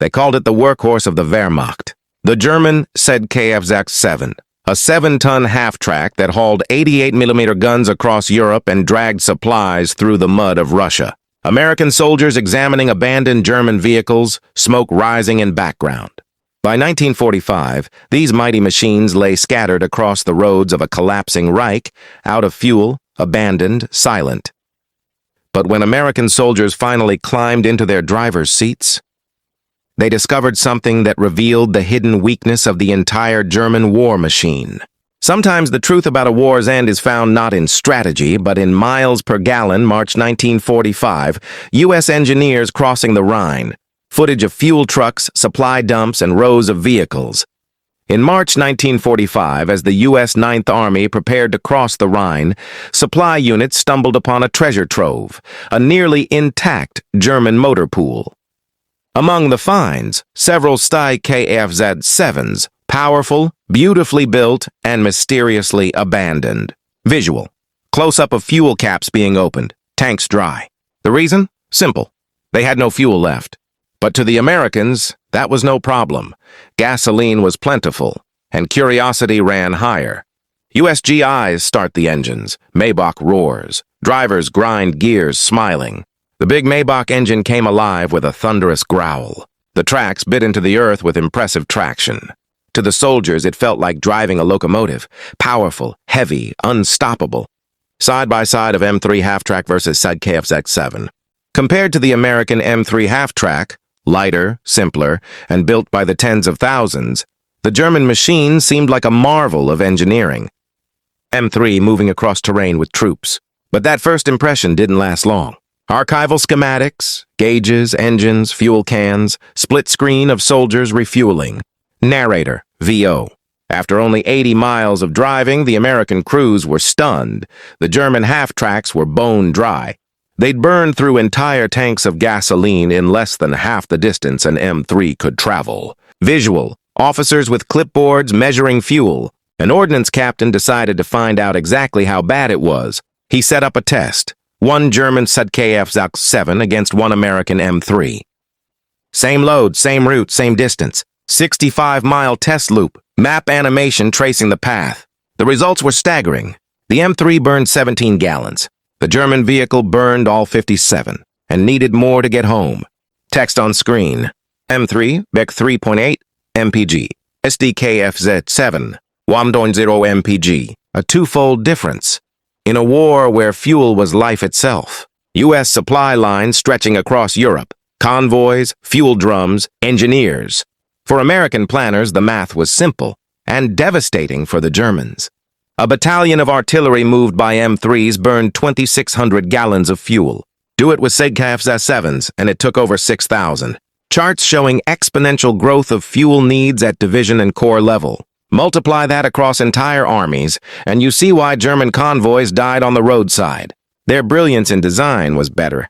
They called it the workhorse of the Wehrmacht. The German Sd.Kfz, a 7-ton half-track that hauled 88mm guns across Europe and dragged supplies through the mud of Russia. American soldiers examining abandoned German vehicles, smoke rising in background. By 1945, these mighty machines lay scattered across the roads of a collapsing Reich, out of fuel, abandoned, silent. But when American soldiers finally climbed into their driver's seats, they discovered something that revealed the hidden weakness of the entire German war machine. Sometimes the truth about a war's end is found not in strategy, but in miles per gallon. March 1945, U.S. engineers crossing the Rhine. Footage of fuel trucks, supply dumps, and rows of vehicles. In March 1945, as the U.S. Ninth Army prepared to cross the Rhine, supply units stumbled upon a treasure trove, a nearly intact German motor pool. Among the finds, several Sd.Kfz 7s, powerful, beautifully built, and mysteriously abandoned. Visual. Close-up of fuel caps being opened, tanks dry. The reason? Simple. They had no fuel left. But to the Americans, that was no problem. Gasoline was plentiful, and curiosity ran higher. USGIs start the engines. Maybach roars. Drivers grind gears, smiling. The big Maybach engine came alive with a thunderous growl. The tracks bit into the earth with impressive traction. To the soldiers, it felt like driving a locomotive. Powerful, heavy, unstoppable. Side by side of M3 half-track versus Sd.Kfz 7. Compared to the American M3 half-track, lighter, simpler, and built by the tens of thousands, the German machine seemed like a marvel of engineering. M3 moving across terrain with troops. But that first impression didn't last long. Archival schematics, gauges, engines, fuel cans, split screen of soldiers refueling. Narrator, VO. After only 80 miles of driving, the American crews were stunned. The German half-tracks were bone dry. They'd burned through entire tanks of gasoline in less than half the distance an M3 could travel. Visual. Officers with clipboards measuring fuel. An ordnance captain decided to find out exactly how bad it was. He set up a test. One German Sd.Kfz 7 against one American M3. Same load, same route, same distance. 65-mile test loop. Map animation tracing the path. The results were staggering. The M3 burned 17 gallons. The German vehicle burned all 57 and needed more to get home. Text on screen. M3, Beck 3.8, mpg. Sd.Kfz 7, 1.0 mpg. A twofold difference. In a war where fuel was life itself. U.S. supply lines stretching across Europe. Convoys, fuel drums, engineers. For American planners, the math was simple and devastating for the Germans. A battalion of artillery moved by M3s burned 2,600 gallons of fuel. Do it with Sd.Kfz 7s, and it took over 6,000. Charts showing exponential growth of fuel needs at division and corps level. Multiply that across entire armies, and you see why German convoys died on the roadside. Their brilliance in design was better.